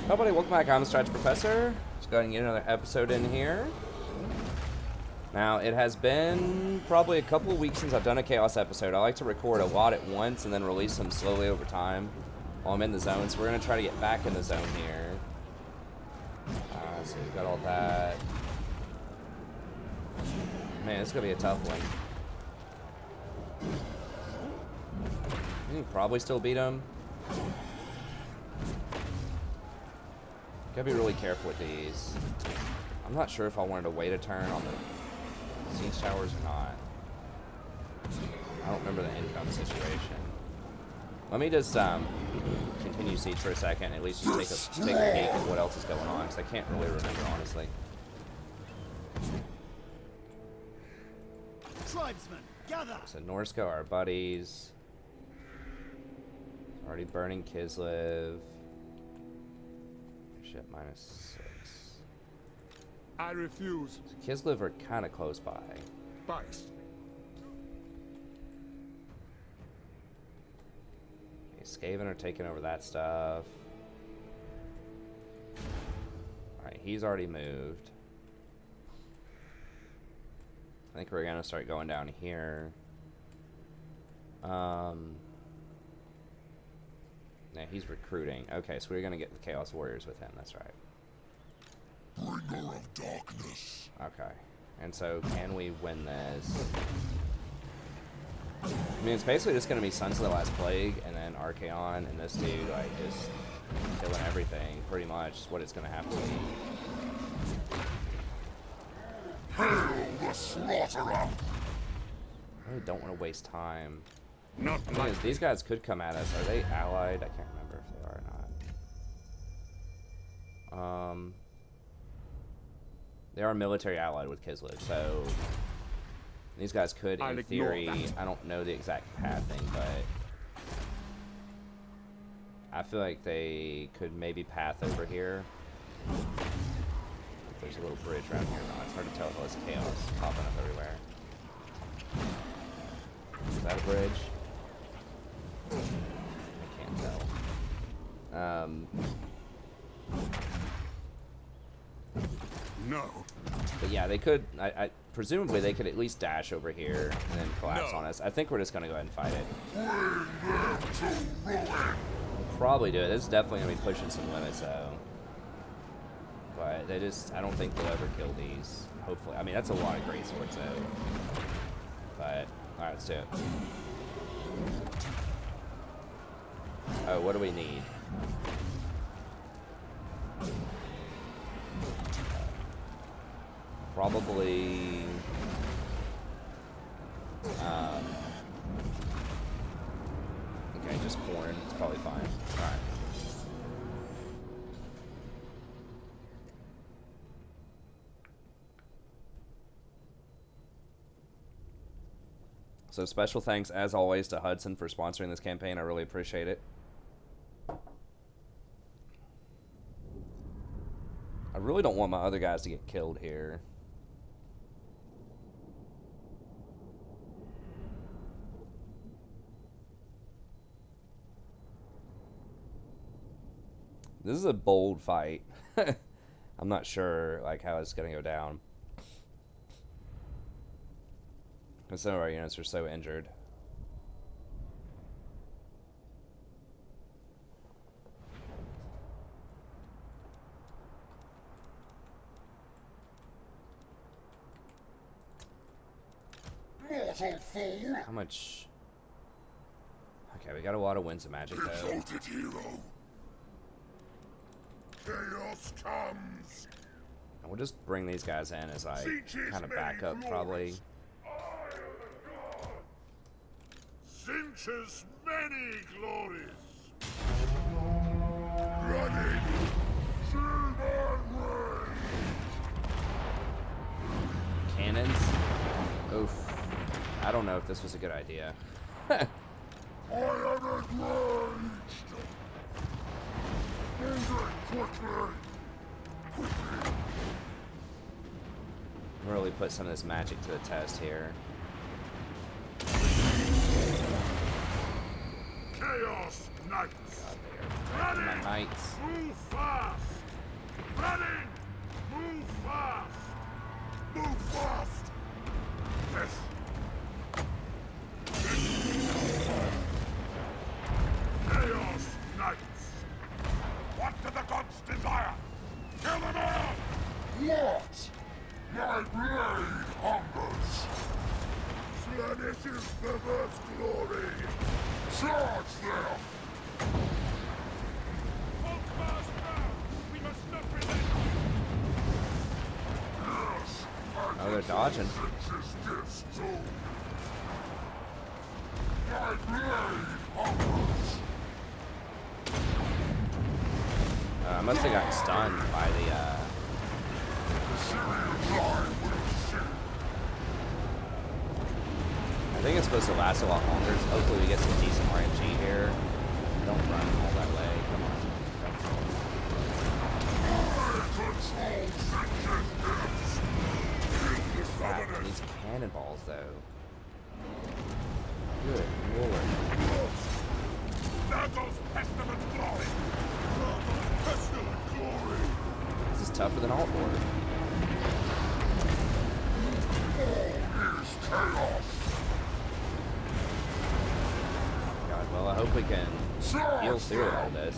Hello, buddy. Welcome back. I'm the Stretch Professor. Let's go ahead and get another episode in here. Now, it has been probably a couple of weeks since I've done a Chaos episode. I like to record a lot at once and then release them slowly over time while I'm in the zone. So we're going to try to get back in the zone here. So we've got all that. Man, it's going to be a tough one. You can probably still beat him. Gotta be really careful with these. I'm not sure if I wanted to wait a turn on the siege towers or not. I don't remember the income situation. Let me just continue siege for a second. At least just take a peek at what else is going on, because I can't really remember honestly. Tribesmen, gather. So Norsko, our buddies. Already burning Kislev. Ship -6. I refuse. So Kislev are kind of close by. Biased. Okay, Skaven are taking over that stuff. Alright, he's already moved. I think we're gonna start going down here. Yeah, he's recruiting. Okay, so we're gonna get the Chaos Warriors with him, that's right. Bringer of darkness. Okay. And so, can we win this? I mean, it's basically just gonna be Sons of the Last Plague, and then Archaon, and this dude, like, just killing everything, pretty much, is what it's gonna have to be. Hail the slaughterer! I really don't want to waste time. Not The thing like is, these guys could come at us. Are they allied? I can't remember if they are or not. They are military allied with Kislev, so these guys could, in theory, I don't know the exact pathing, but I feel like they could maybe path over here. If there's a little bridge around here or not. It's hard to tell with all this chaos popping up everywhere. Is that a bridge? I can't tell. no. But yeah, they could, presumably they could at least dash over here and then collapse on us. I think we're just going to go ahead and fight it. Probably do it. This is definitely going to be pushing some limits though. But they just, I don't think they'll ever kill these. Hopefully. I mean, that's a lot of great swords though. But, alright, let's do it. Oh, what do we need? Probably... okay, just corn. It's probably fine. Alright. So special thanks, as always, to Hudson for sponsoring this campaign. I really appreciate it. I really don't want my other guys to get killed here. This is a bold fight. I'm not sure like how it's gonna go down. Because some of our units are so injured. How much? Okay, we got a lot of winds of magic though. Exalted hero. Chaos comes. And we'll just bring these guys in as I kind of back up probably. Cinches many glories. Running. See my way. Cannons? Oof. I don't know if this was a good idea. I am enraged. Moving quickly. Really put some of this magic to the test here. Chaos Knights. My knights. Move fast. Running! Move fast! Move fast! Yes! Chaos Knights! What do the gods desire? Kill them all! What? My blade hungers! Slanishes perverse glory! Charge them! Hold fast now! We must not relent! Yes! Oh, they're dodging. Existence too! My blade hungers! I must have gotten stunned by the, I think it's supposed to last a lot longer, so hopefully we get some decent RNG here. Don't run all that way, come on. Crap, these cannonballs, though. Good lord. There goes pestilent glory! Pestilent glory! This is tougher than Altboard. All is chaos! God, well, I hope we can heal through all this.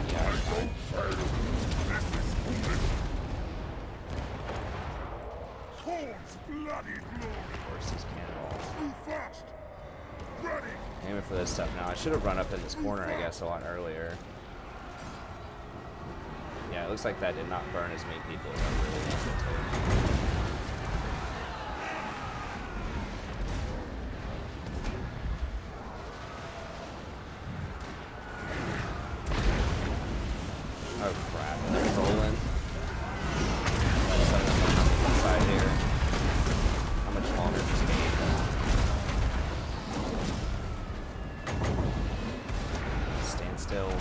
Yeah, it's fine. This is foolish! Horns bloody glory! Of course, these cannonballs. Move fast! Ready! Aiming for this stuff now. I should have run up in this corner, I guess, a lot earlier. Yeah, it looks like that did not burn as many people as I really wanted it to. Oh crap, they're trolling. Let's send them on the inside here. How much longer is this game? Stand still.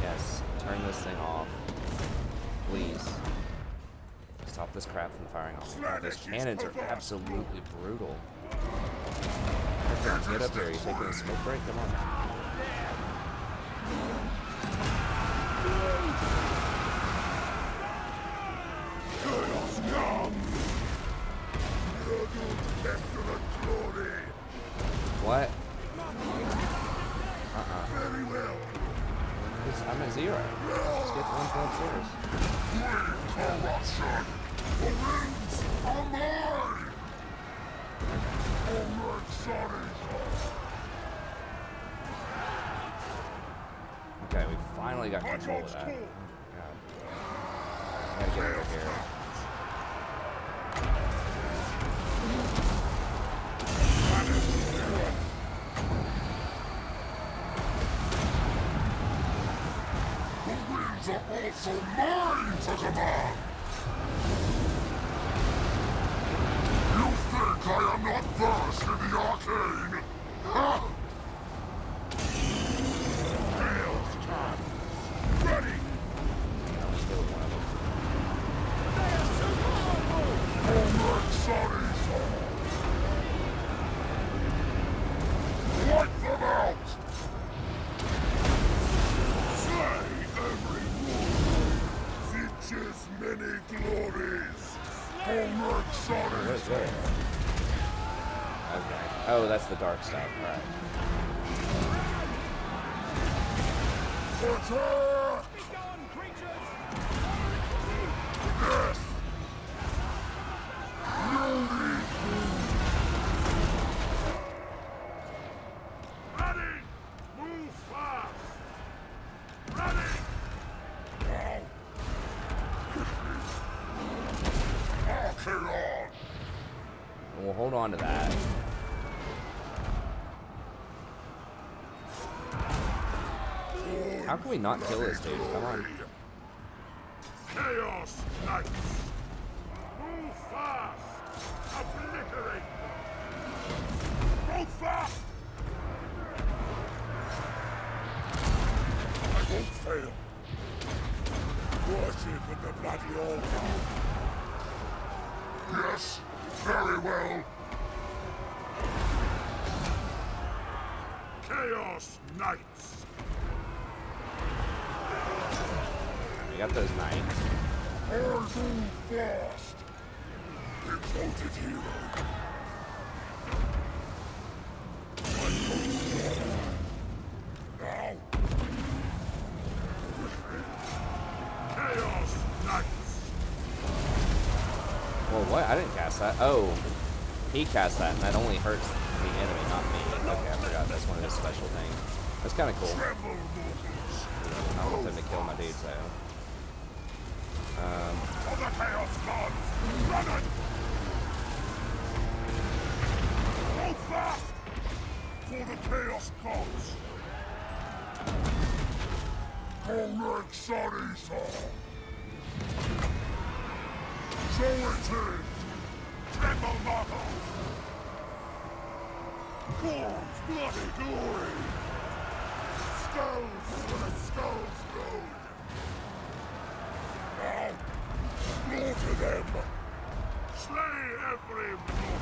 Yes, turn this thing off. Please. Stop this crap from firing off. Oh, those cannons are absolutely brutal. Get up here. You taking a smoke break? Come on. Chaos comes! There goes pestilent glory! What? Very well! I'm at 0. Let's get one point upstairs. Corruption! The rings are mine! Alright, sorry! Okay, we finally got control of that. God. I gotta get over here. The winds are also mine to command! You think I am not versed in the arcane? Ha! Chaos time! Ready! Let's kill one of them. Alright, sorry! Wipe them out! Slay every wolf! Teaches many glories! Alright, sorry! What is that? Okay. Oh, that's the dark stuff. Alright. Attack! Yes! Ready! Move fast! Ready! Now! Archaon! We'll hold on to that. How can we not kill this dude? Come on. Chaos Knights! Move fast! Obliterate them! Yes, very well. Chaos Knights. We got those knights. I move fast. Devoted hero. Now. Chaos Knights. Well, what? I didn't cast that. Oh, he cast that, and that only hurts the enemy, not me. Okay, I forgot that's one of his special things. That's kind of cool. Tremble, mortals. I don't want them to kill my dudes, though. For the Chaos Gods. Run it. Hold fast. For the Chaos Gods. Correct Sarisa. So it is. Tremble, mortals. Gorm's bloody glory. Skulls for the Skulls Road. Now, slaughter them. Slay every mortal.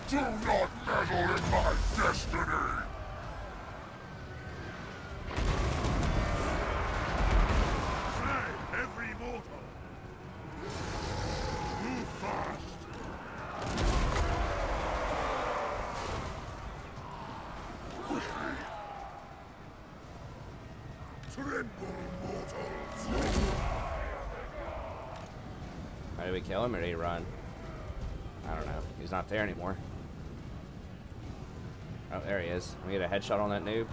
Do not meddle in my destiny. Slay every mortal. Move fast. Tremble, mortals. How did we kill him, or did he run? I don't know. He's not there anymore. Oh, there he is. We get a headshot on that noob.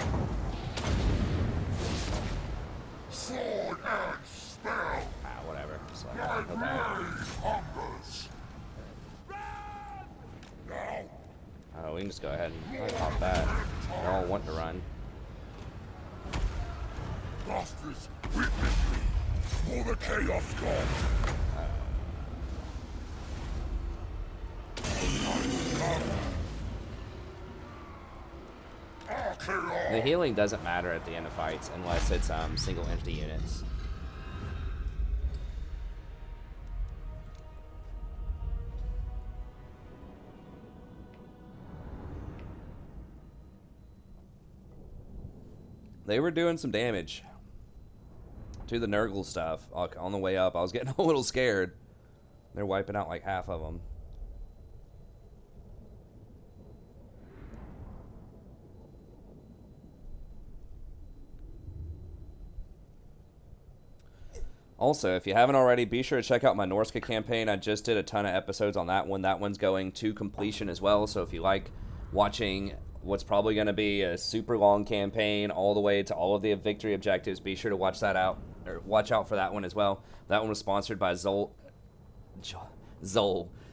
Sword and spell. Ah, whatever. So, My okay. blade hungers. Now, Oh, we can just go ahead and pop that. They're all wanting to run. Masters, witness me. For the Chaos God. Archaon. The healing doesn't matter at the end of fights unless it's single entity units. They were doing some damage to the Nurgle stuff on the way up. I was getting a little scared. They're wiping out like half of them. Also, if you haven't already, be sure to check out my Norska campaign. I just did a ton of episodes on that one. That one's going to completion as well. So if you like watching what's probably going to be a super long campaign all the way to all of the victory objectives, be sure to watch that out, or watch out for that one as well. That one was sponsored by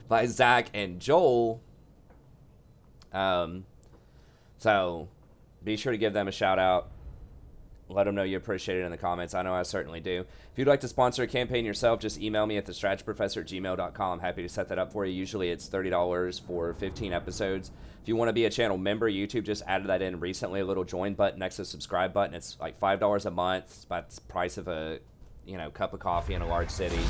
by Zach and Joel. So be sure to give them a shout out. Let them know you appreciate it in the comments. I know I certainly do. If you'd like to sponsor a campaign yourself, just email me at thestrategyprofessor@gmail.com. I'm happy to set that up for you. Usually it's $30 for 15 episodes. If you want to be a channel member, YouTube just added that in recently, a little join button next to the subscribe button. It's like $5 a month. It's about the price of a cup of coffee in a large city.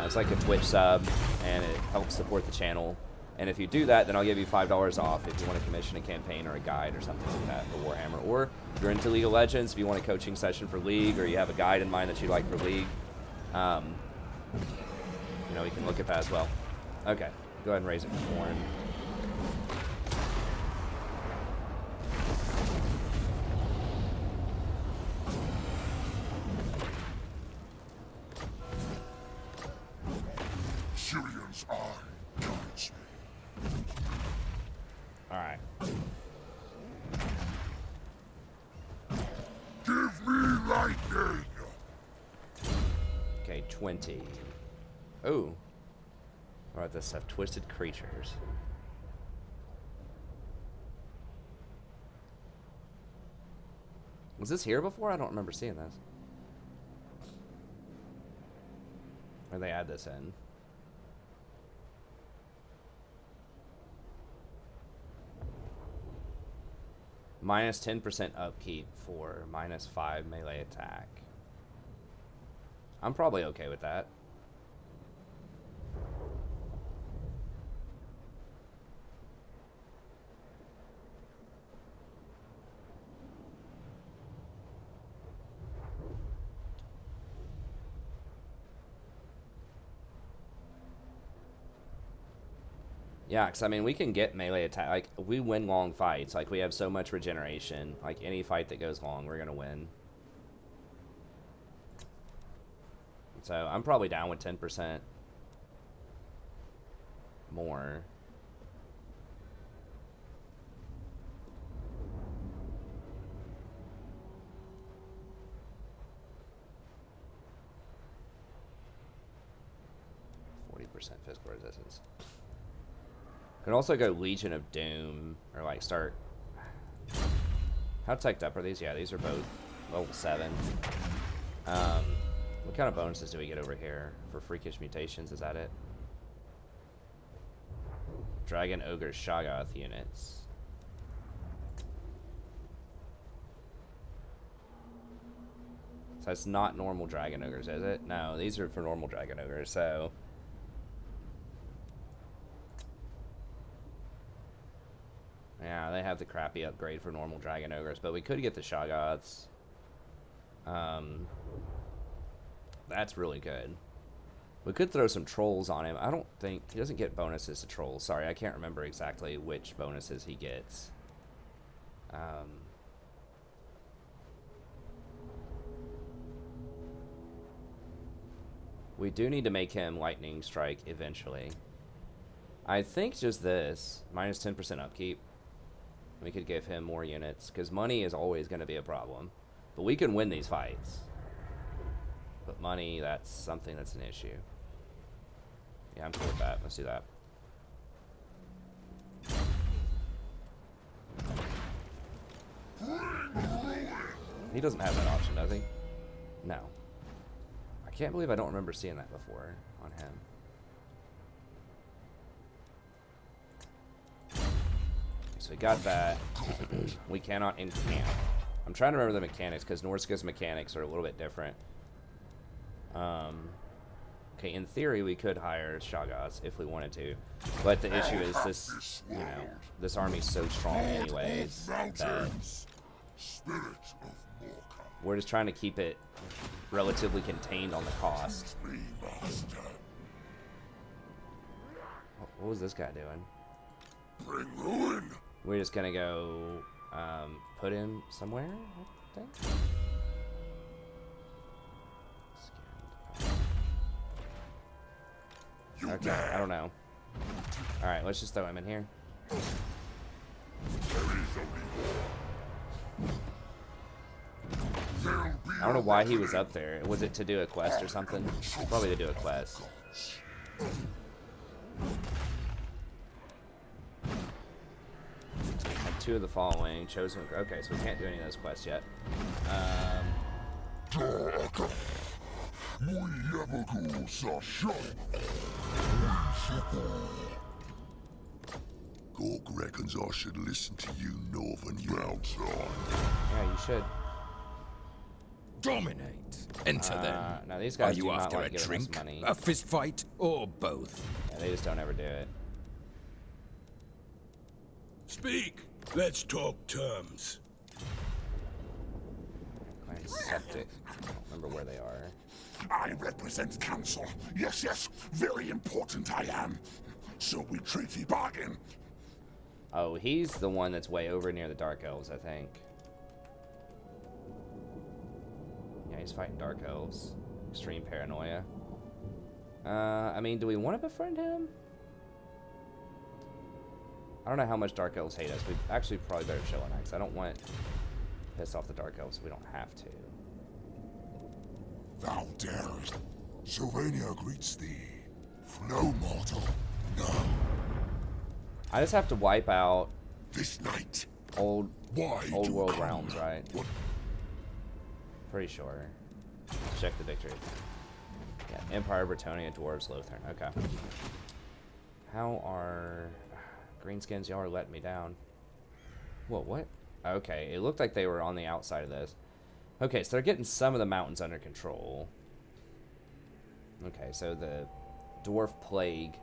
It's like a Twitch sub, and it helps support the channel. And if you do that, then I'll give you $5 off if you want to commission a campaign or a guide or something like that for Warhammer. Or if you're into League of Legends, if you want a coaching session for League, or you have a guide in mind that you'd like for League, we can look at that as well. Okay, go ahead and raise it for Warren. Syrion's eye guides me. All right. Give me lightning. Okay, 20. Oh. All right, this stuff. Twisted creatures. Was this here before? I don't remember seeing this. Or they add this in. Minus 10% upkeep for minus 5 melee attack. I'm probably okay with that. Yeah, because, I mean, we can get melee attack. Like, we win long fights. Like, we have so much regeneration. Like, any fight that goes long, we're going to win. So, I'm probably down with 10% more. %, physical resistance. Can also go Legion of Doom, or like start. How teched up are these? Yeah, these are both level 7. What kind of bonuses do we get over here for freakish mutations? Is that it? Dragon, Ogre, Shoggoth units. So it's not normal Dragon Ogres, is it? No, these are for normal Dragon Ogres, so. Yeah, they have the crappy upgrade for normal Dragon Ogres, but we could get the Shoggoths. That's really good. We could throw some Trolls on him. I don't think... He doesn't get bonuses to Trolls. Sorry, I can't remember exactly which bonuses he gets. We do need to make him Lightning Strike eventually. I think just this. Minus 10% upkeep. We could give him more units, because money is always going to be a problem. But we can win these fights. But money, that's something that's an issue. Yeah, I'm cool with that. Let's do that. He doesn't have that option, does he? No. I can't believe I don't remember seeing that before on him. So we got that. We cannot encamp. I'm trying to remember the mechanics, because Norska's mechanics are a little bit different. Okay, in theory, we could hire Shoggoths if we wanted to. But the issue is this, you know, this army's so strong anyways that we're just trying to keep it relatively contained on the cost. What was this guy doing? Bring ruin. We're just gonna go put him somewhere, I think. Okay, I don't know. Alright, let's just throw him in here. I don't know why he was up there. Was it to do a quest or something? Probably to do a quest. Have 2 of the following. Chosen. Okay, so we can't do any of those quests yet. Gork reckons I should listen to you, Northern Mountain. Yeah, you should. Dominate. Enter them. Now these guys Are you do not after like a giving drink, us money. a fist fight, or both? Yeah, they just don't ever do it. Speak. Let's talk terms. Clan Septic. I don't remember where they are. I represent council. Yes, yes, very important I am. So we treaty bargain. Oh, he's the one that's way over near the Dark Elves, I think. Yeah, he's fighting Dark Elves. Extreme paranoia. I mean, do we want to befriend him? I don't know how much Dark Elves hate us. We actually probably better chill on that, because I don't want to piss off the Dark Elves if we don't have to. Thou darest. Sylvania greets thee. No mortal, no. I just have to wipe out This night. old Why do world come? realms, right? What? Pretty sure. Let's check the victory. Yeah, Empire, Bretonia, Dwarves, Lothern. Okay. How are... Greenskins, y'all are letting me down. Whoa, what? Okay, it looked like they were on the outside of this. Okay, so they're getting some of the mountains under control. Okay, so the dwarf plague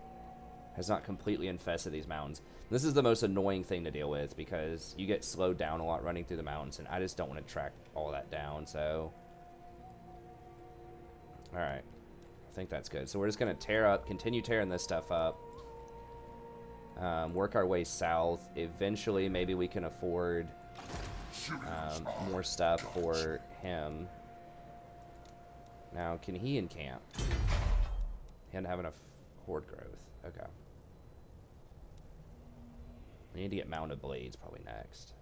has not completely infested these mountains. This is the most annoying thing to deal with because you get slowed down a lot running through the mountains, and I just don't want to track all that down, so... Alright. I think that's good. So we're just going to continue tearing this stuff up. Work our way south. Eventually, maybe we can afford more stuff for him. Now, can he encamp? He doesn't have enough horde growth. Okay. We need to get mounted blades probably next.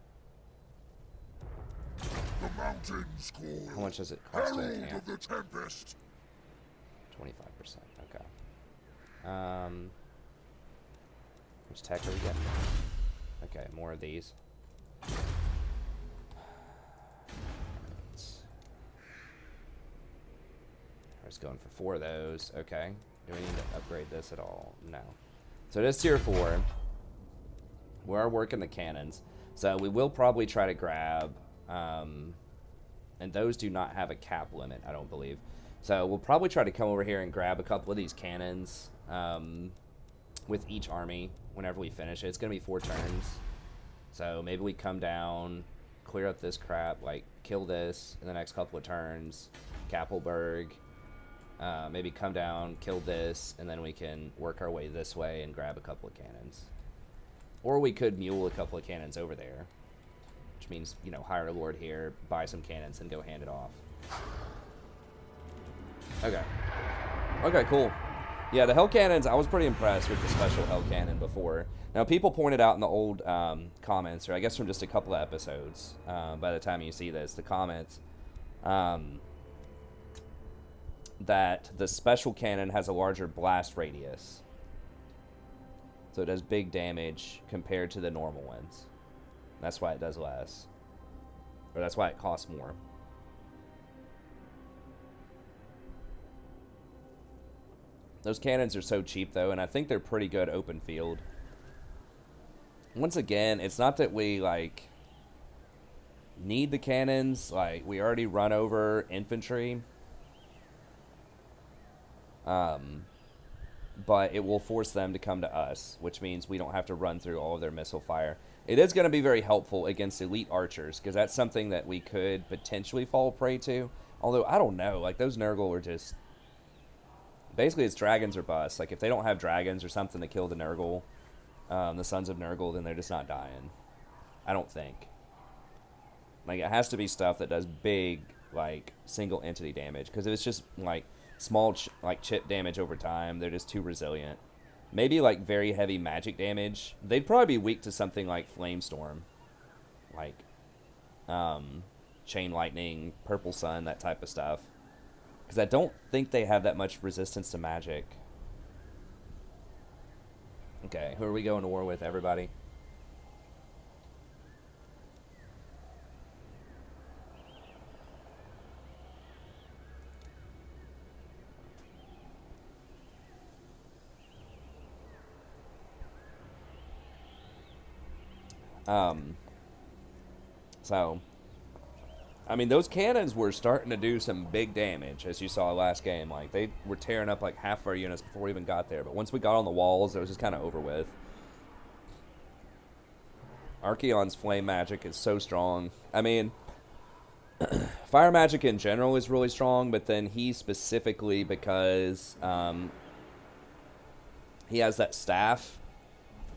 The mountains call. How much does it cost to Herald encamp? of the Tempest. 25%. Okay. How much tech are we getting? Okay, more of these. I was going for 4 of those. Okay. Do we need to upgrade this at all? No. So it is tier 4. We are working the cannons. So we will probably try to grab... and those do not have a cap limit, I don't believe. So we'll probably try to come over here and grab a couple of these cannons with each army whenever we finish it. It's going to be 4 turns. So maybe we come down, clear up this crap, like kill this in the next couple of turns. Kappelberg. Maybe come down, kill this, and then we can work our way this way and grab a couple of cannons. Or we could mule a couple of cannons over there. Which means, you know, hire a lord here, buy some cannons, and go hand it off. Okay. Okay, cool. Yeah, the Hell Cannons, I was pretty impressed with the special Hell Cannon before. Now, people pointed out in the old comments, or I guess from just a couple of episodes, by the time you see this, the comments, that the special cannon has a larger blast radius. So it does big damage compared to the normal ones. That's why it does less. Or that's why it costs more. Those cannons are so cheap, though, and I think they're pretty good open field. Once again, it's not that we, like, need the cannons. Like, we already run over infantry. But it will force them to come to us, which means we don't have to run through all of their missile fire. It is going to be very helpful against elite archers, because that's something that we could potentially fall prey to. Although, I don't know. Like, those Nurgle are just... Basically, it's dragons or bust. Like, if they don't have dragons or something to kill the Nurgle, the Sons of Nurgle, then they're just not dying. I don't think. Like, it has to be stuff that does big, like, single entity damage. Because if it's just, like, small, chip damage over time, they're just too resilient. Maybe, like, very heavy magic damage. They'd probably be weak to something like Flamestorm. Like, Chain Lightning, Purple Sun, that type of stuff. Because I don't think they have that much resistance to magic. Okay, who are we going to war with, everybody? So, I mean, those cannons were starting to do some big damage, as you saw last game. Like, they were tearing up, like, half our units before we even got there. But once we got on the walls, it was just kind of over with. Archaon's flame magic is so strong. I mean, fire magic in general is really strong, but then he specifically, because he has that staff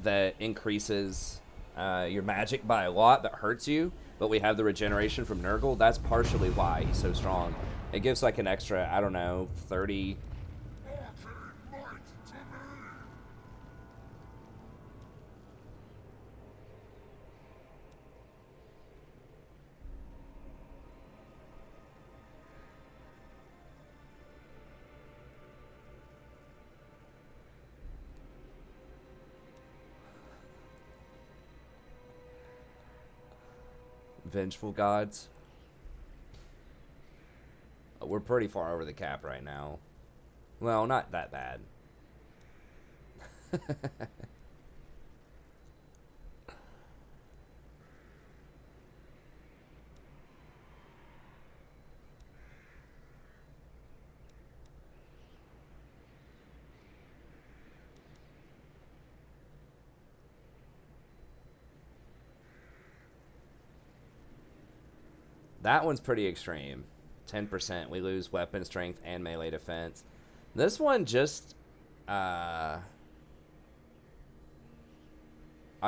that increases your magic by a lot, that hurts you. But we have the regeneration from Nurgle. That's partially why he's so strong. It gives like an extra, I don't know, 30... Vengeful gods. We're pretty far over the cap right now. Well, not that bad. That one's pretty extreme. 10%. We lose weapon strength and melee defense. This one just... I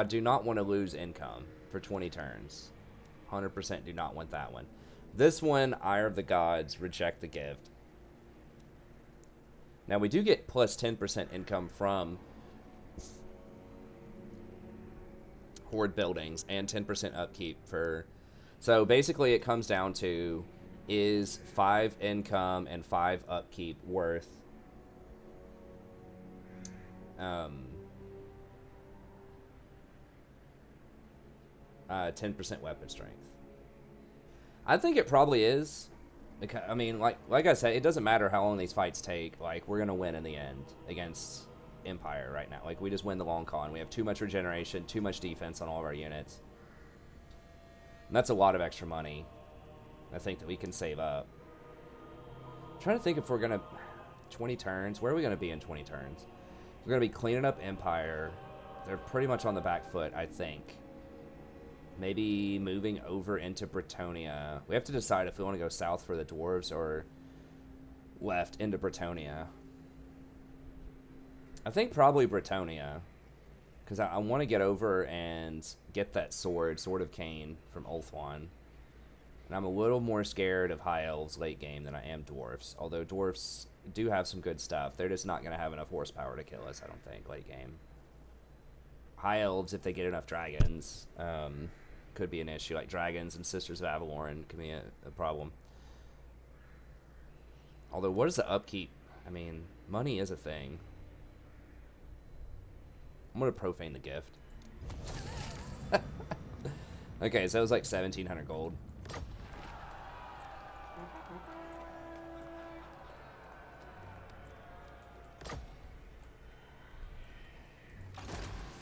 do not want to lose income for 20 turns. 100% do not want that one. This one, Ire of the Gods, reject the gift. Now, we do get plus 10% income from Horde buildings and 10% upkeep for... So, basically, it comes down to, is 5 income and 5 upkeep worth 10% weapon strength? I think it probably is. Because, I mean, like I said, it doesn't matter how long these fights take. Like, we're going to win in the end against Empire right now. Like, we just win the long con. We have too much regeneration, too much defense on all of our units. And that's a lot of extra money, I think, that we can save up. I'm trying to think if we're going to... 20 turns? Where are we going to be in 20 turns? We're going to be cleaning up Empire. They're pretty much on the back foot, I think. Maybe moving over into Bretonia. We have to decide if we want to go south for the dwarves or left into Bretonia. I think probably Bretonia, because I want to get over and get that sword of Cain from Ulthuan. And I'm a little more scared of High Elves late game than I am Dwarfs. Although Dwarfs do have some good stuff. They're just not going to have enough horsepower to kill us, I don't think, late game. High Elves, if they get enough dragons, could be an issue. Like dragons and Sisters of Avalorn can be a problem. Although, what is the upkeep? I mean, money is a thing. I'm going to profane the gift. Okay, so it was like 1,700 gold.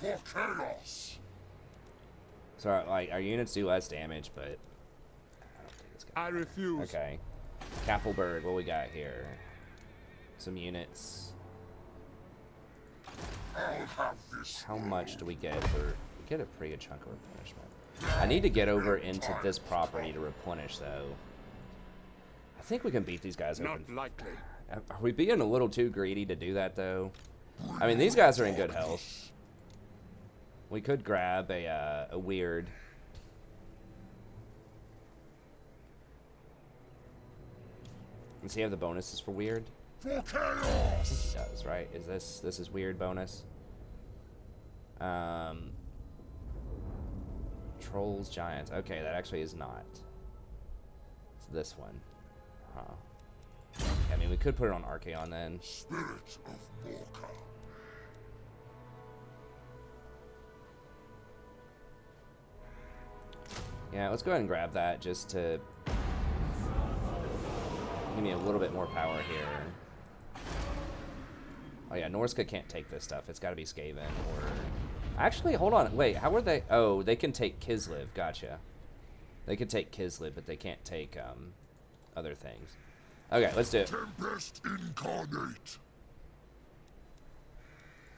For chaos. So, like, our units do less damage, but I don't think it's gonna... I refuse. Okay. Kappelberg, what we got here? Some units. I'll have this. How much do we get for... We get a pretty good chunk of replenishment. I need to get over into this property to replenish, though. I think we can beat these guys open. Not likely. Are we being a little too greedy to do that, though? I mean, these guys are in good health. We could grab a weird... Does he have the bonuses for weird? For chaos. He does, right? Is this is weird bonus? Trolls, giants. Okay, that actually is not. It's this one. Huh. I mean, we could put it on Archaon then. Spirit of Morka. Yeah, let's go ahead and grab that just to give me a little bit more power here. Oh yeah, Norska can't take this stuff. It's got to be Skaven or... Actually, hold on. Wait, how are they... Oh, they can take Kislev. Gotcha. They can take Kislev, but they can't take other things. Okay, let's do it. Tempest incarnate.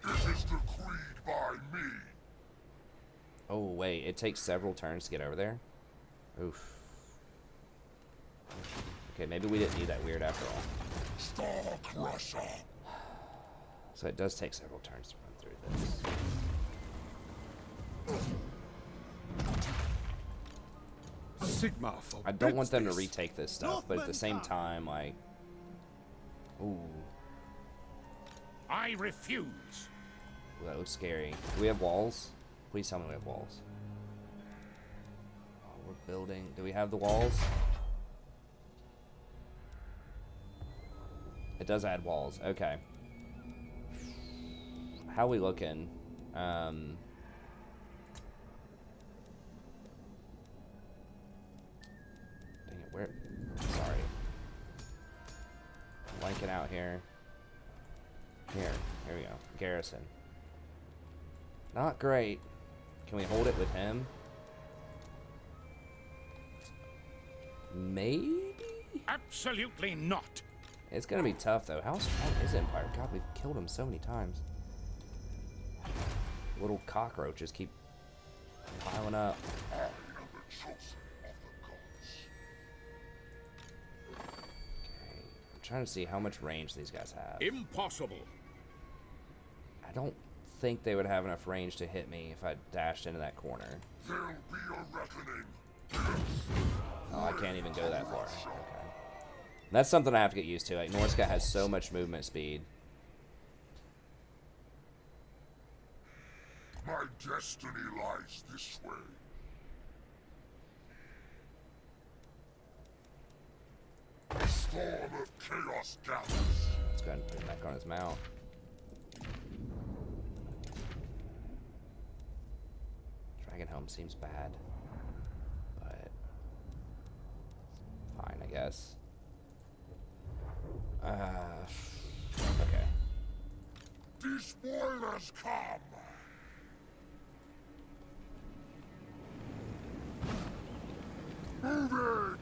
It is decreed by me. Oh, wait. It takes several turns to get over there? Oof. Okay, maybe we didn't need that weird after all. Star Crusher. So it does take several turns to run through this. Sigma for I don't want them to retake this stuff, but at the same time, like... Ooh. I refuse. Ooh, that looks scary. Do we have walls? Please tell me we have walls. Oh, we're building... Do we have the walls? It does add walls. Okay. How we looking? Dang it, where? Sorry. I'm blanking out here. Here we go. Garrison. Not great. Can we hold it with him? Maybe? Absolutely not. It's gonna be tough though. How strong is Empire? God, we've killed him so many times. Little cockroaches keep piling up. I am the chosen of the gods. trying to see how much range these guys have. Impossible. I don't think they would have enough range to hit me if I dashed into that corner. There'll be a reckoning. Oh, I can't even go that far. Okay. That's something I have to get used to. Like, Norska has so much movement speed. My destiny lies this way. A storm of chaos gathers. Let's go ahead and put it back on his mount. Dragon Helm seems bad, but fine, I guess. Okay. The spoilers come. Moving.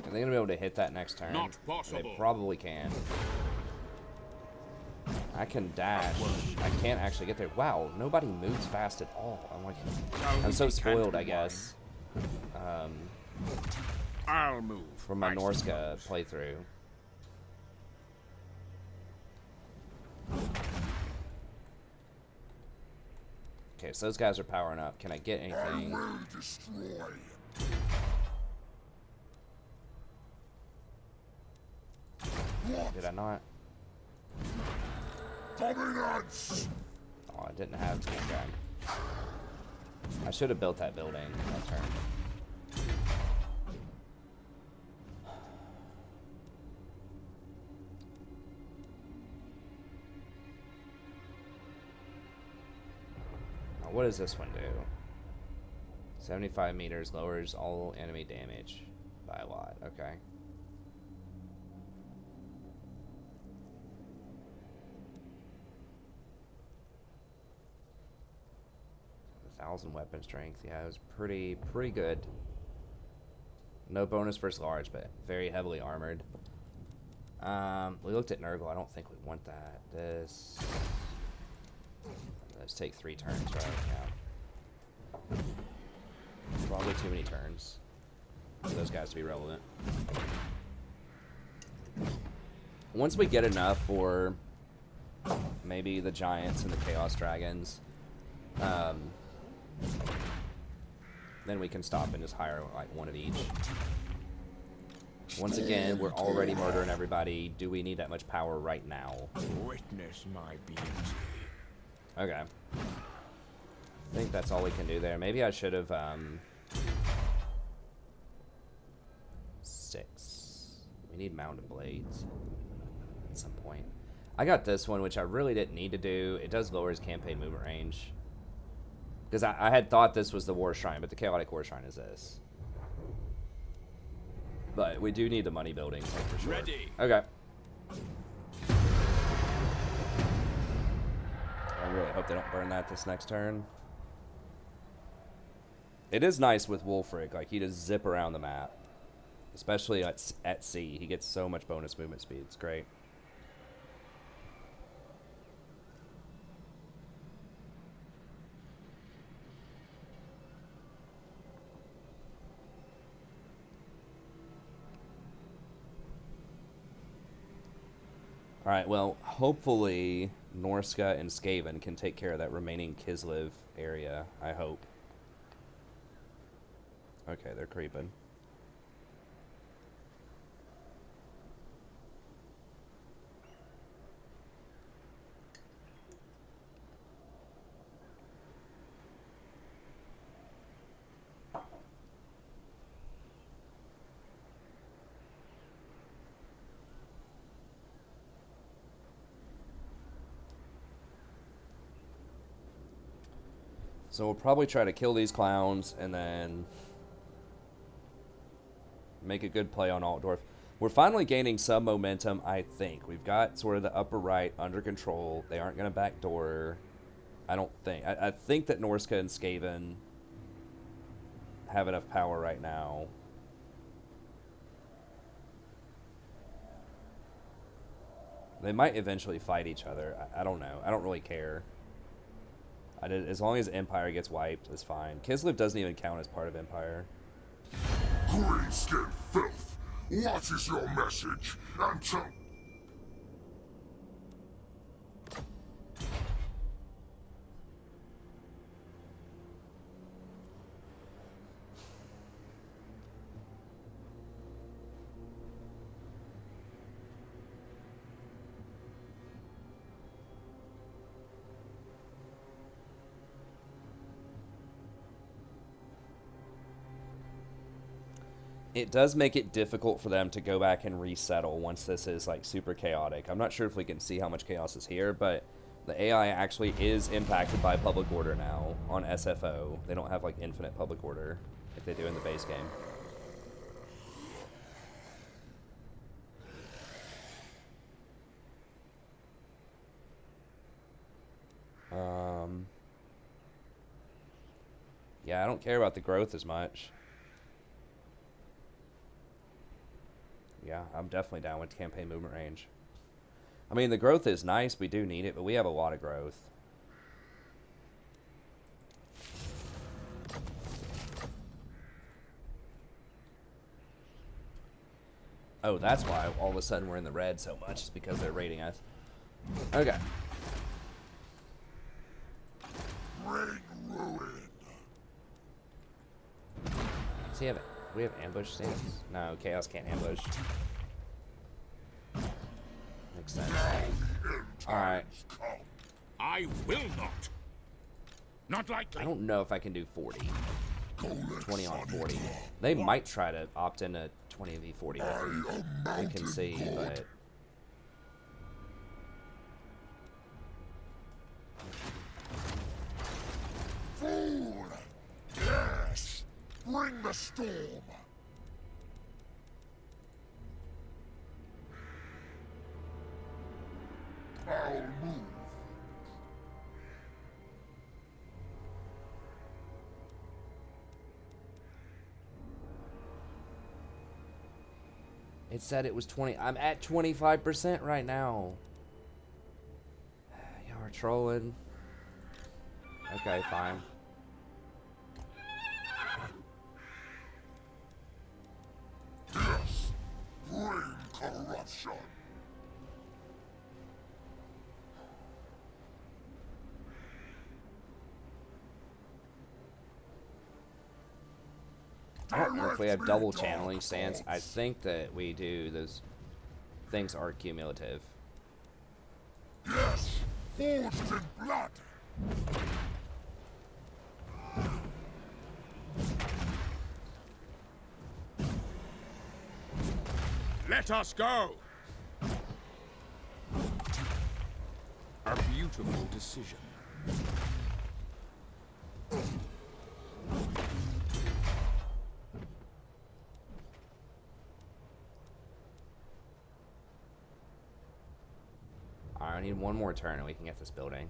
Are they gonna be able to hit that next turn? Not possible. They probably can. I can dash. I can't actually get there. Wow, nobody moves fast at all. I'm like, I'm so spoiled, I guess. I'll move. From my I Norska suppose. playthrough. Okay, so those guys are powering up. Can I get I anything? will destroy. Did I not? Dominance. Oh, I didn't have. Okay. I should have built that building that turn. Now, what does this one do? 75 meters lowers all enemy damage by a lot. Okay. Thousand weapon strength. Yeah, it was pretty good. No bonus versus large, but very heavily armored. We looked at Nurgle. I don't think we want that. Let's take 3 turns, right? Yeah. Probably too many turns for those guys to be relevant. Once we get enough for maybe the Giants and the Chaos Dragons, then we can stop and just hire like one of each. Once again, we're already murdering everybody. Do we need that much power right now? Witness my beauty. Okay. I think that's all we can do there. Maybe I should have 6. We need mounted blades at some point. I got this one, which I really didn't need to do. It does lower his campaign movement range. Because I had thought this was the War Shrine, but the Chaotic War Shrine is this. But we do need the money building, so for sure. Ready. Okay. I really hope they don't burn that this next turn. It is nice with Wolfric. Like, he just zip around the map. Especially at sea. He gets so much bonus movement speed. It's great. Alright, well, hopefully Norska and Skaven can take care of that remaining Kislev area, I hope. Okay, they're creeping. So we'll probably try to kill these clowns and then make a good play on Altdorf. We're finally gaining some momentum, I think. We've got sort of the upper right under control. They aren't going to backdoor. I don't think. I think that Norska and Skaven have enough power right now. They might eventually fight each other. I don't know. I don't really care. As long as Empire gets wiped, it's fine. Kislev doesn't even count as part of Empire. Greenskin filth! What is your message? And tell... It does make it difficult for them to go back and resettle once this is like super chaotic. I'm not sure if we can see how much chaos is here, but the AI actually is impacted by public order now on SFO. They don't have like infinite public order if they do in the base game. Yeah, I don't care about the growth as much. Yeah, I'm definitely down with campaign movement range. I mean, the growth is nice. We do need it, but we have a lot of growth. Oh, that's why all of a sudden we're in the red so much. Is because they're raiding us. Okay. Bring ruin! Does he have... We have ambush stance? No, Chaos can't ambush. Makes sense. Alright. I will not. Not likely. I don't know if I can do 40. 20 on 40. They might try to opt in a 20v40. We can see, but... Fool! Yes! Bring the storm! I'll move. It said it was 20. I'm at 25% right now. Y'all are trolling. Okay, fine. Yes! Bring corruption! I don't know if we have double channeling stance. I think that we do. Those things are cumulative. Yes! Forged in blood! Let us go. A beautiful decision. Alright, I need one more turn and we can get this building.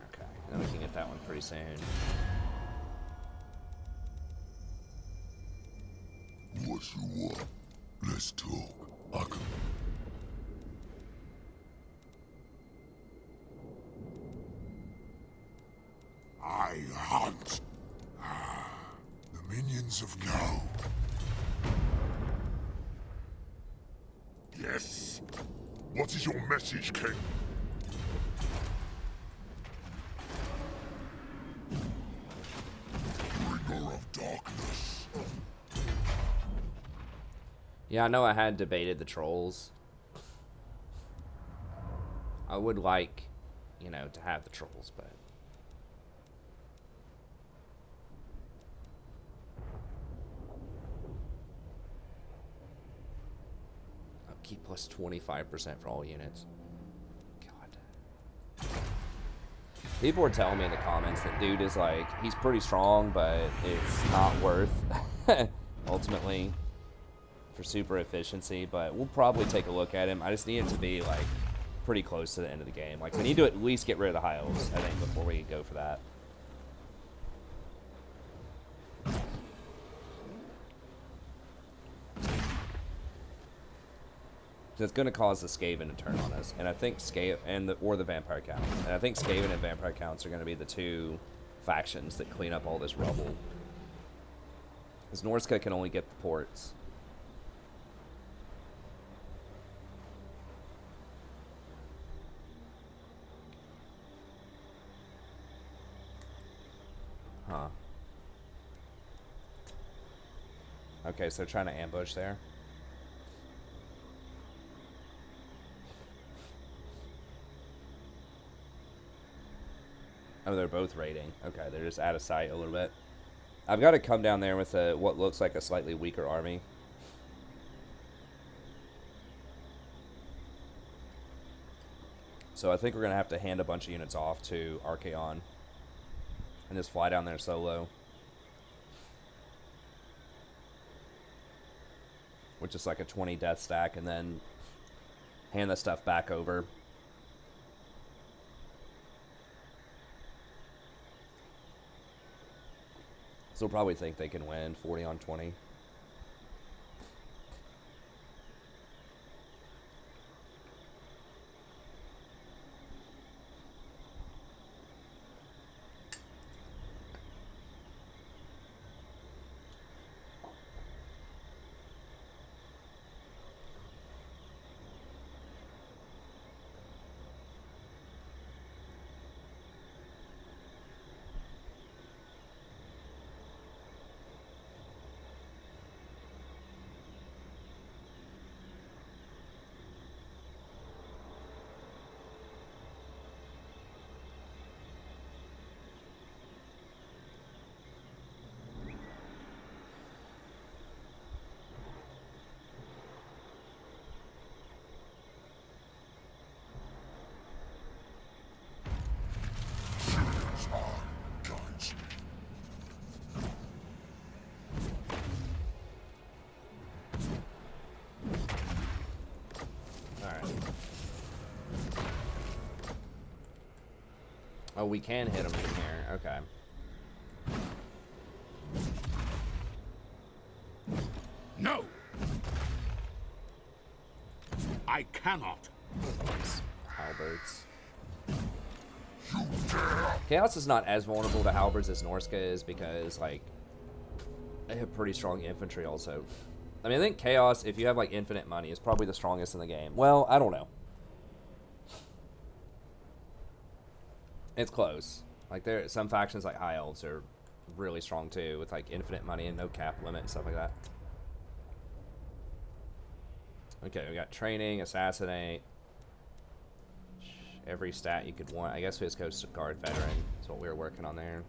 Okay, then we can get that one pretty soon. What you want? Let's talk. Archaon. I hunt. The minions of Go. Yes. What is your message, King? Bringer of darkness. Yeah, I know I had debated the trolls. I would like, you know, to have the trolls, but... Upkeep plus 25% for all units. God. People were telling me in the comments that dude is like, he's pretty strong, but it's not worth, ultimately, for super efficiency. But we'll probably take a look at him. I just need it to be, like, pretty close to the end of the game. Like, we need to at least get rid of the high elves, I think, before we go for that. So it's going to cause the Skaven to turn on us, and I think or the Vampire Counts, and I think Skaven and Vampire Counts are going to be the two factions that clean up all this rubble. Because Norska can only get the ports. Huh. Okay, so they're trying to ambush there. Oh, they're both raiding. Okay, they're just out of sight a little bit. I've got to come down there with what looks like a slightly weaker army. So I think we're going to have to hand a bunch of units off to Archaon and just fly down there solo. With just like a 20 death stack, and then hand the stuff back over. So they'll probably think they can win 40 on 20. Oh, we can hit them from here. Okay. No! I cannot. Halberds. Chaos is not as vulnerable to halberds as Norska is because, like, they have pretty strong infantry also. I mean, I think Chaos, if you have, like, infinite money, is probably the strongest in the game. Well, I don't know. It's close. Like, there, some factions like High Elves are really strong too, with like infinite money and no cap limit and stuff like that. Okay, we got training, assassinate. Every stat you could want. I guess we just go to guard veteran. That's what we were working on there.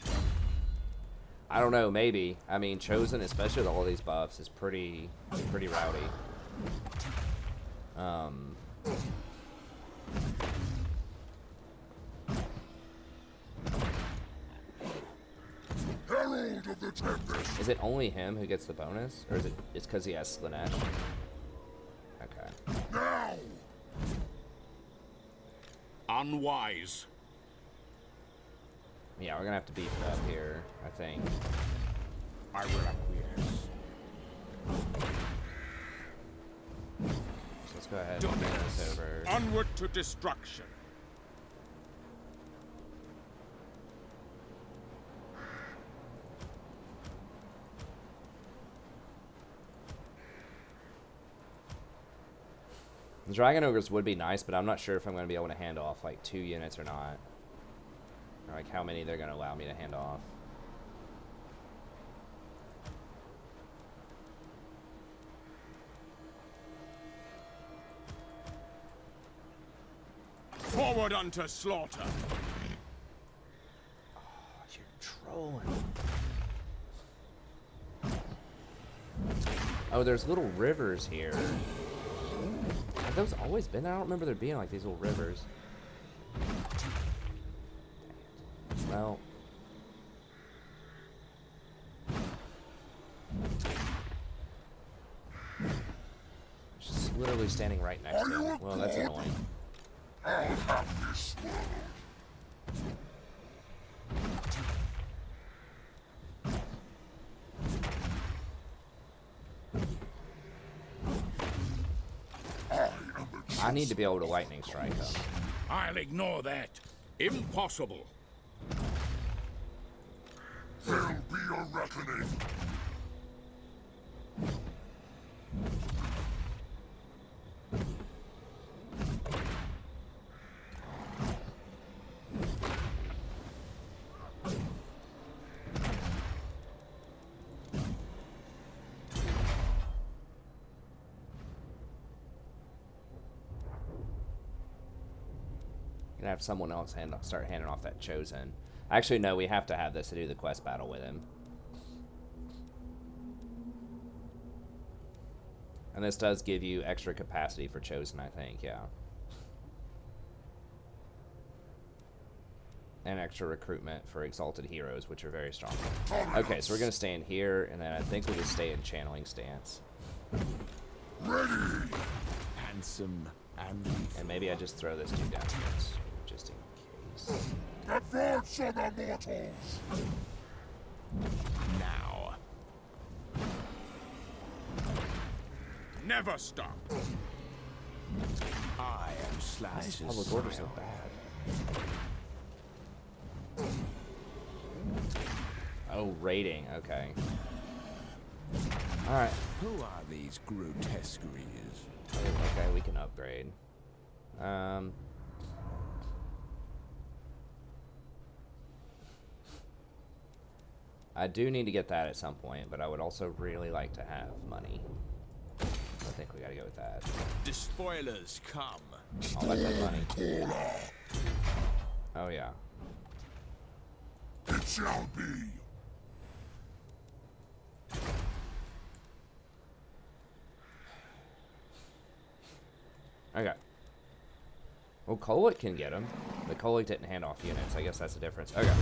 I don't know, maybe. I mean, Chosen, especially with all these buffs, is pretty rowdy. Herald of the Tempest. Is it only him who gets the bonus? Or is it it's because he has Slanesh? Okay. Now! Unwise. Yeah, we're gonna have to beef it up here, I think. I will acquiesce. So let's go ahead and bring this over. Onward to destruction. The Dragon Ogres would be nice, but I'm not sure if I'm going to be able to hand off like 2 units or not. Or like how many they're going to allow me to hand off. Forward unto slaughter. Oh, you're trolling. Oh, there's little rivers here. Have those always been there? I don't remember there being like these little rivers. Well. Just literally standing right next to him. Well, that's annoying. I'll have this world. I am I need to be able to lightning strike them. I'll ignore that. Impossible. There'll be a reckoning. Gonna have someone else start handing off that chosen. Actually, no, we have to have this to do the quest battle with him. And this does give you extra capacity for chosen, I think, yeah. And extra recruitment for exalted heroes, which are very strong. Okay, so we're gonna stay in here, and then I think we'll just stay in channeling stance. Ready! Handsome And maybe I just throw this dude down first, just in case. Advance on the mortals! now. Never stop. I am Slash's Public order so bad. Oh, rating. Okay. All right. Who are these grotesqueries? Oh, okay, we can upgrade. I do need to get that at some point, but I would also really like to have money. I think we gotta go with that. Despoilers come. I'll like that money. Oh yeah. It shall be. Okay. Well, Kolick can get him. But Kolick didn't hand off units. I guess that's the difference. Okay.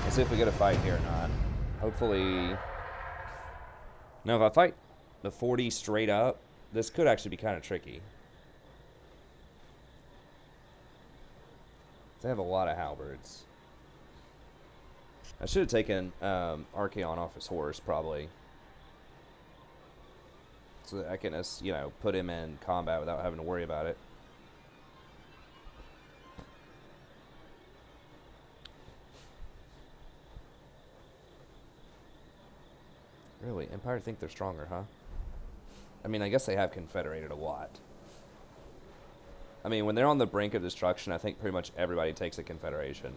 Let's see if we get a fight here or not. Hopefully... No, if I fight the 40 straight up, this could actually be kind of tricky. They have a lot of halberds. I should have taken Archaon off his horse, probably. So that I can, you know, put him in combat without having to worry about it. Really? Empire think they're stronger, huh? I mean, I guess they have confederated a lot. I mean, when they're on the brink of destruction, I think pretty much everybody takes a confederation.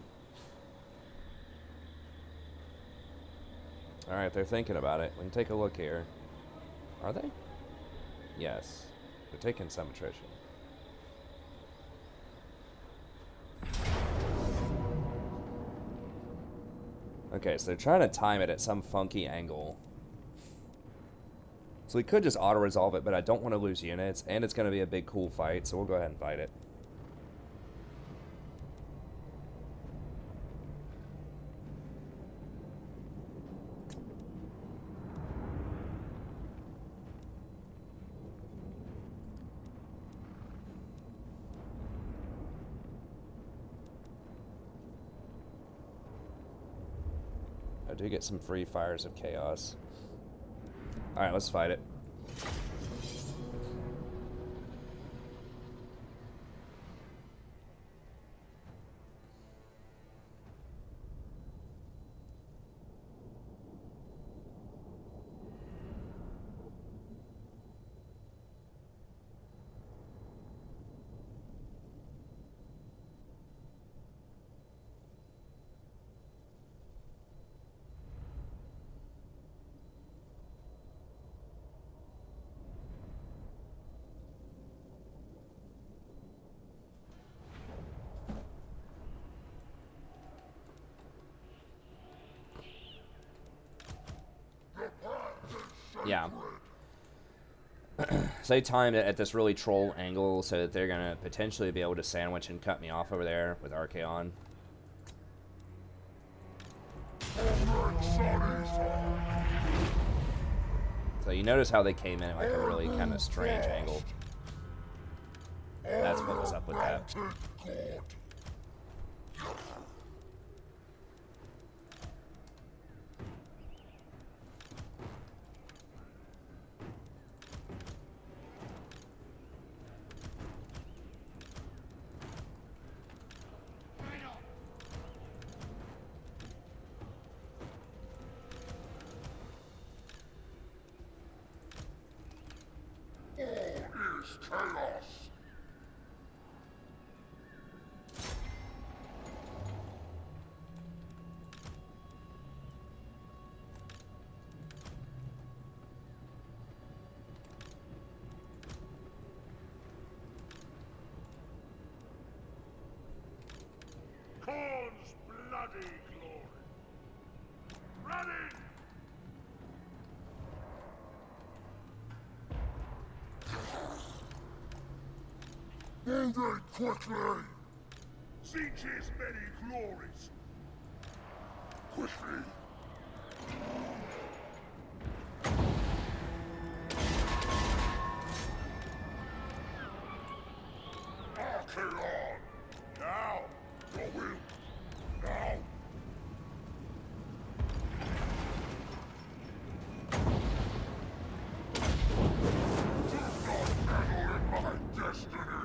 Alright, they're thinking about it. We can take a look here. Are they? Yes. They're taking some attrition. Okay, so they're trying to time it at some funky angle. So we could just auto-resolve it, but I don't want to lose units, and it's going to be a big, cool fight, so we'll go ahead and fight it. I do get some free fires of chaos. Alright, let's fight it. Yeah. So they timed it at this really troll angle so that they're going to potentially be able to sandwich and cut me off over there with Archaon. So you notice how they came in at like a really kind of strange angle. That's what was up with that. chaos. Khorne's bloody glory. Ready! Moving quickly! Siege's many glories. Quickly! Archaon! Now! Your will! Now! Do not meddle in my destiny!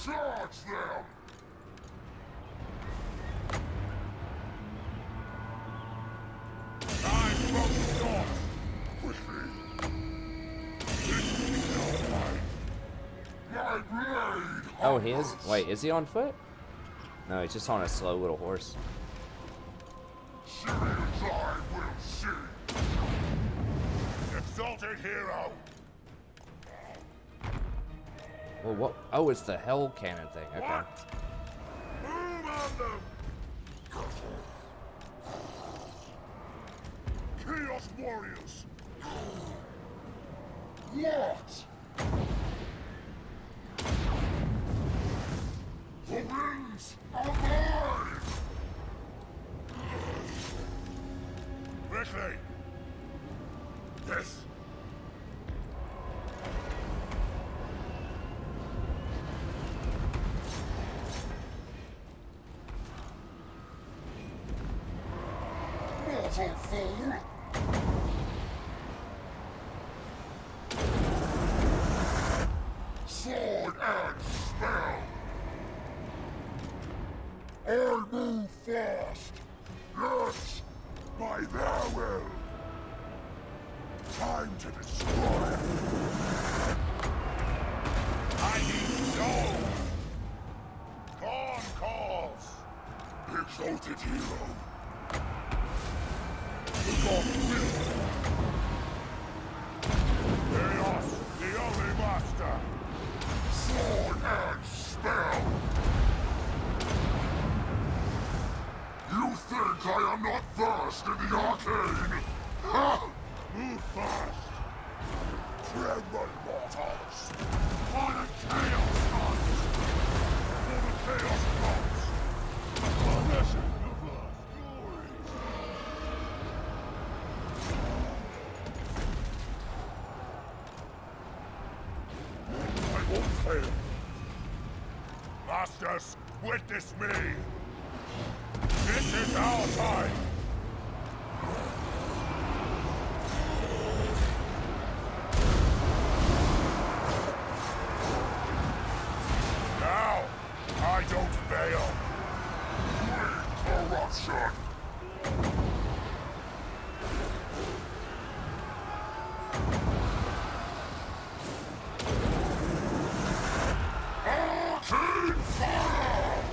Charge them! Time runs not! Quickly! This is your life! My blade! Oh, he is. hungers. Wait, is he on foot? No, he's just on a slow little horse. See as I will see! Exalted hero! Well, what? Oh, it's the hell cannon thing. Okay. What? Move on them! Chaos warriors! What? The winds are mine! Quickly! Yes! Mortal fool! Sword and spell! I move fast! Yes! By their will! Time to destroy! I need souls! Khorne calls! Exalted hero! The god will! Chaos, the only master! Sword and spell! You think I am not versed in the arcane? Ha! Move fast! Tremble, mortals! For the chaos gods! For the chaos gods! Possession of lost glories! I won't fail! Masters, witness me! This is our time! Now, I don't fail! Corruption! Arcane fire!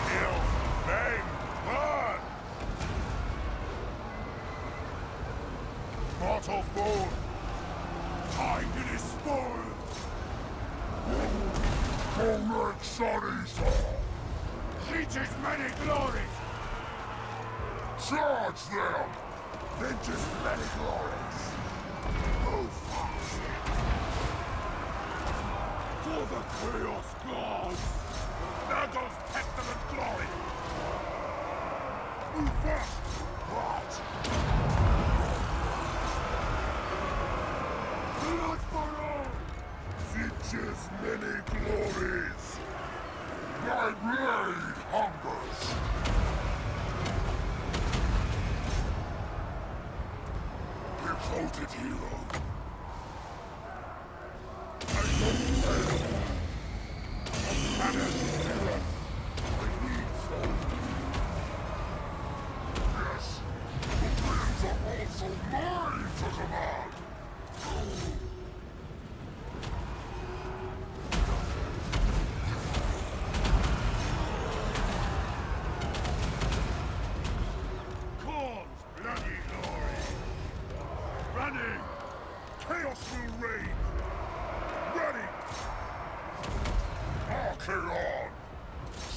Kill, maim, burn! Mortal fool! Time to despoil! Correct Sarisa! Reaches many glories! Charge them! Vengeance many glories! Move fast! For the chaos gods! There goes pestilent glory! Move fast! What? Blood for all! Finches many glories! My blade hungers! Exalted hero! I don't fail! A banished hero! I need souls!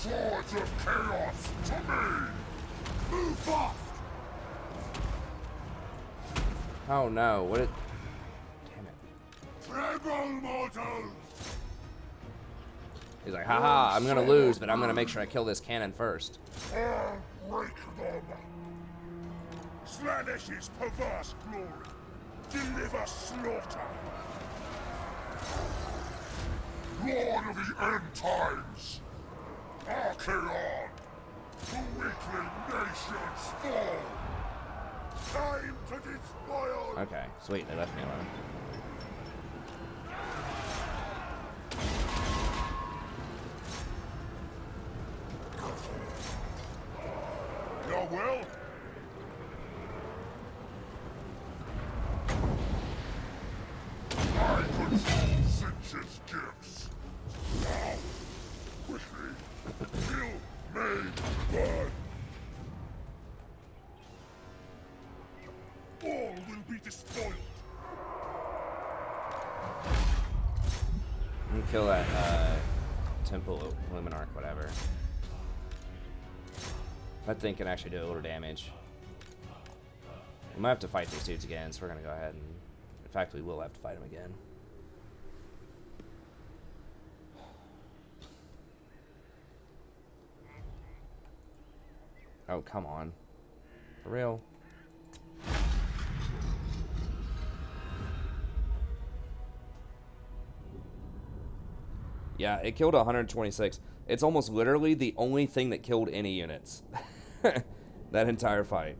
Swords of chaos to me! Move fast! Oh no, what it... Damn it. Tremble, mortals! He's like, haha, I'm gonna lose, but I'm gonna make sure I kill this cannon first. I'll break them! Slanish's perverse glory! Deliver slaughter! Lord of the end times! Archaon! The weakling nations fall! Time to despoil! Okay, sweet, they left me alone. Your will? I control Sinch's gifts. Now, quickly, kill, maim, burn. All will be despoiled. I'm gonna kill that, Temple Luminarch, whatever. That thing can actually do a little damage. We might have to fight these dudes again, so we're gonna go ahead and... In fact, we will have to fight them again. Oh, come on. For real? Yeah, it killed 126. It's almost literally the only thing that killed any units. That entire fight.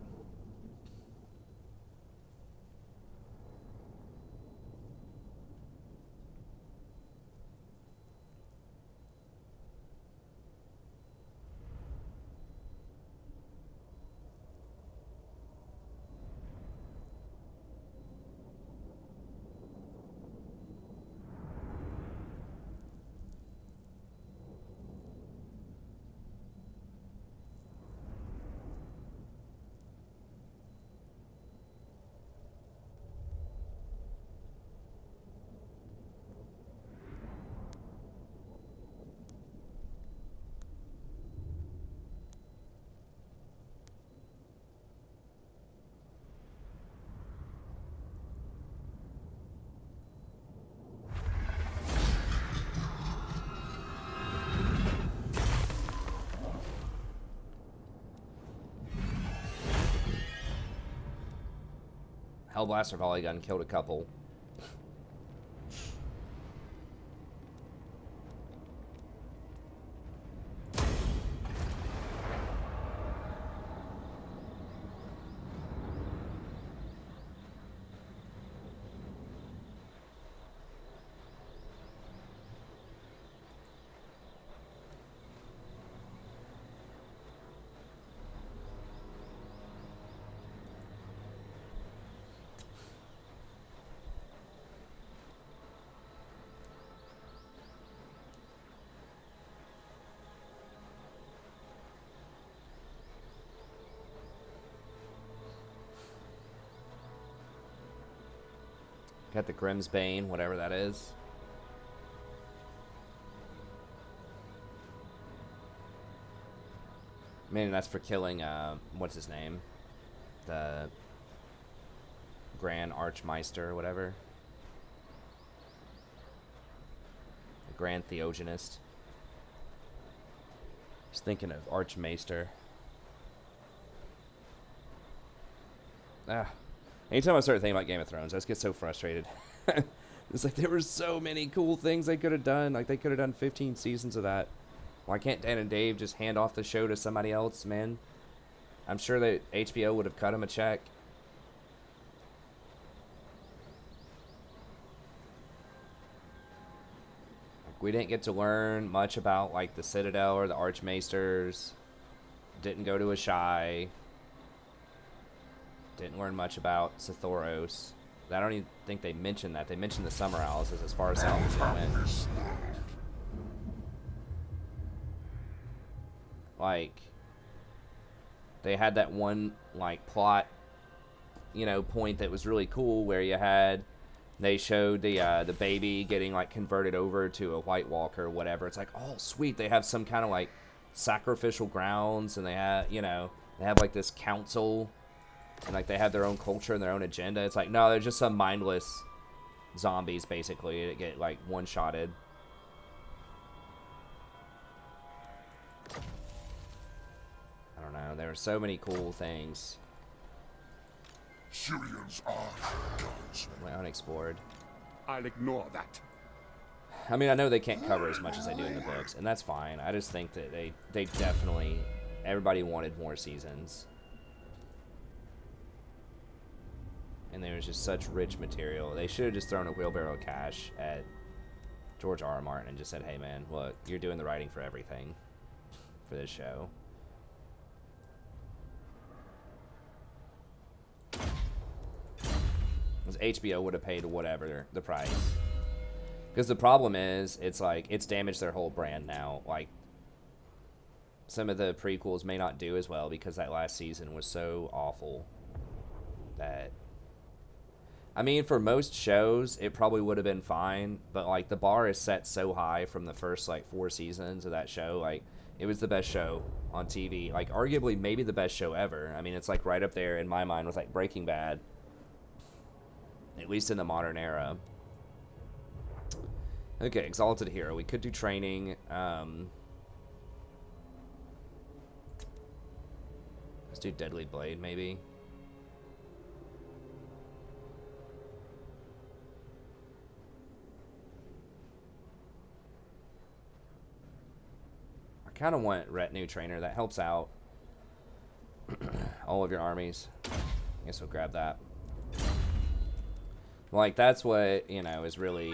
Hellblaster volley gun killed a couple. Got the Grimsbane, whatever that is. I mean, that's for killing, what's his name? The Grand Archmeister or whatever. The Grand Theogenist. Just thinking of Archmaester. Ah. Anytime I start thinking about Game of Thrones, I just get so frustrated. It's like there were so many cool things they could have done. Like they could have done 15 seasons of that. Why can't Dan and Dave just hand off the show to somebody else, man? I'm sure that HBO would have cut them a check. Like, we didn't get to learn much about like the Citadel or the Archmaesters. Didn't go to a Shy. Didn't learn much about Sothoros. I don't even think they mentioned that. They mentioned the Summer Owls as far as how it went. Like, they had that one, like, plot, you know, point that was really cool where you had, they showed the baby getting, like, converted over to a White Walker or whatever. It's like, oh, sweet, they have some kind of, like, sacrificial grounds, and they have, you know, they have like this council, and like they have their own culture and their own agenda. It's like, no, they're just some mindless zombies basically that get like one-shotted. I don't know. There are so many cool things. Syrians are gunsmen. Unexplored. I'll ignore that. I mean, I know they can't cover as much as they do in the books, and that's fine. I just think that they definitely, everybody wanted more seasons. And there was just such rich material. They should have just thrown a wheelbarrow of cash at George R.R. Martin and just said, hey man, look, you're doing the writing for everything for this show. Because HBO would have paid whatever the price. Because the problem is, it's like, it's damaged their whole brand now. Like, some of the prequels may not do as well because that last season was so awful that... I mean, for most shows, it probably would have been fine, but, like, the bar is set so high from the first, like, 4 seasons of that show. Like, it was the best show on TV. Like, arguably, maybe the best show ever. I mean, it's, like, right up there in my mind with, like, Breaking Bad. At least in the modern era. Okay, Exalted Hero. We could do training. Let's do Deadly Blade, maybe. I kind of want Retinue Trainer. That helps out all of your armies. I guess we'll grab that. Like, that's what, you know, is really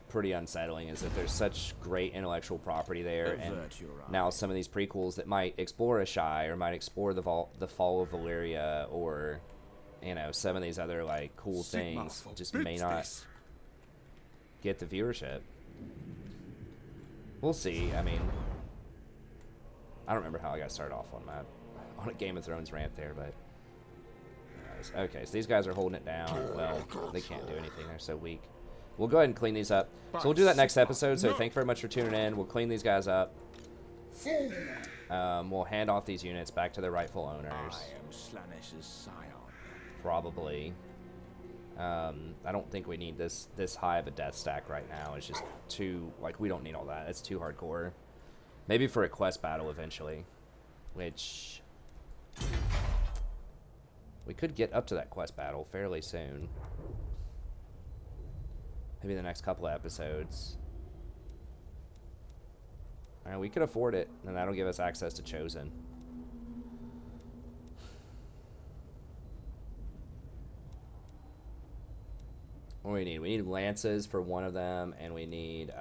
pretty unsettling, is that there's such great intellectual property there, and now some of these prequels that might explore Ashai, or might explore the fall of Valyria, or, you know, some of these other, like, cool things just may not get the viewership. We'll see. I mean, I don't remember how I got started off on a Game of Thrones rant there, but... Okay, so these guys are holding it down. Well, they can't do anything. They're so weak. We'll go ahead and clean these up. So we'll do that next episode, so thank you very much for tuning in. We'll clean these guys up. We'll hand off these units back to their rightful owners. I am Slanesh's scion. Probably. I don't think we need this high of a death stack right now. It's just too... Like, we don't need all that. It's too hardcore. Maybe for a quest battle eventually. Which... We could get up to that quest battle fairly soon. Maybe the next couple of episodes. Alright, we could afford it, and that'll give us access to Chosen. What do we need? We need lances for one of them, and we need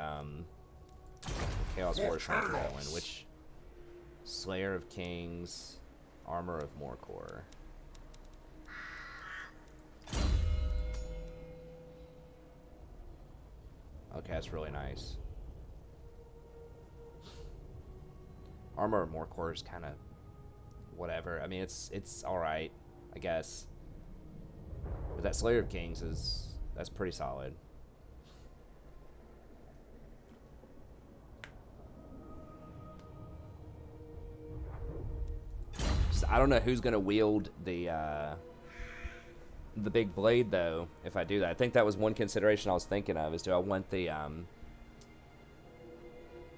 Chaos Warrior for the other one, which... Slayer of Kings, Armor of Morkor. Okay, that's really nice. Armor of Morkor is kind of whatever. I mean, it's all right, I guess. But that Slayer of Kings that's pretty solid. Just, I don't know who's gonna wield the big blade, though, if I do that. I think that was one consideration I was thinking of, is do I want the,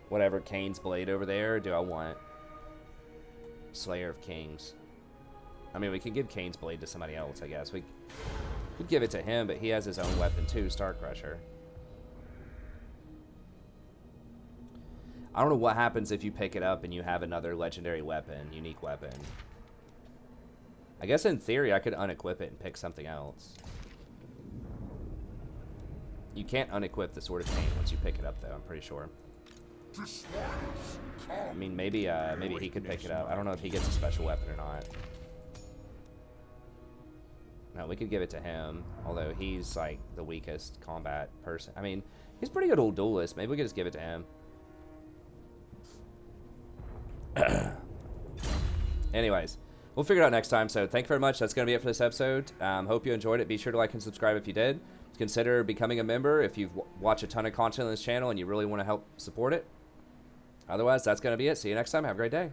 whatever, Kane's blade over there, or do I want Slayer of Kings? I mean, we could give Kane's blade to somebody else, I guess. We could give it to him, but he has his own weapon, too, Star Crusher. I don't know what happens if you pick it up and you have another legendary weapon, unique weapon. I guess in theory I could unequip it and pick something else. You can't unequip the Sword of Cain once you pick it up, though, I'm pretty sure. I mean, maybe he could pick it up. I don't know if he gets a special weapon or not. No, we could give it to him, although he's, like, the weakest combat person. I mean, he's a pretty good old duelist. Maybe we could just give it to him. Anyways. We'll figure it out next time, so thank you very much. That's going to be it for this episode. Hope you enjoyed it. Be sure to like and subscribe if you did. Consider becoming a member if you've watched a ton of content on this channel and you really want to help support it. Otherwise, that's going to be it. See you next time. Have a great day.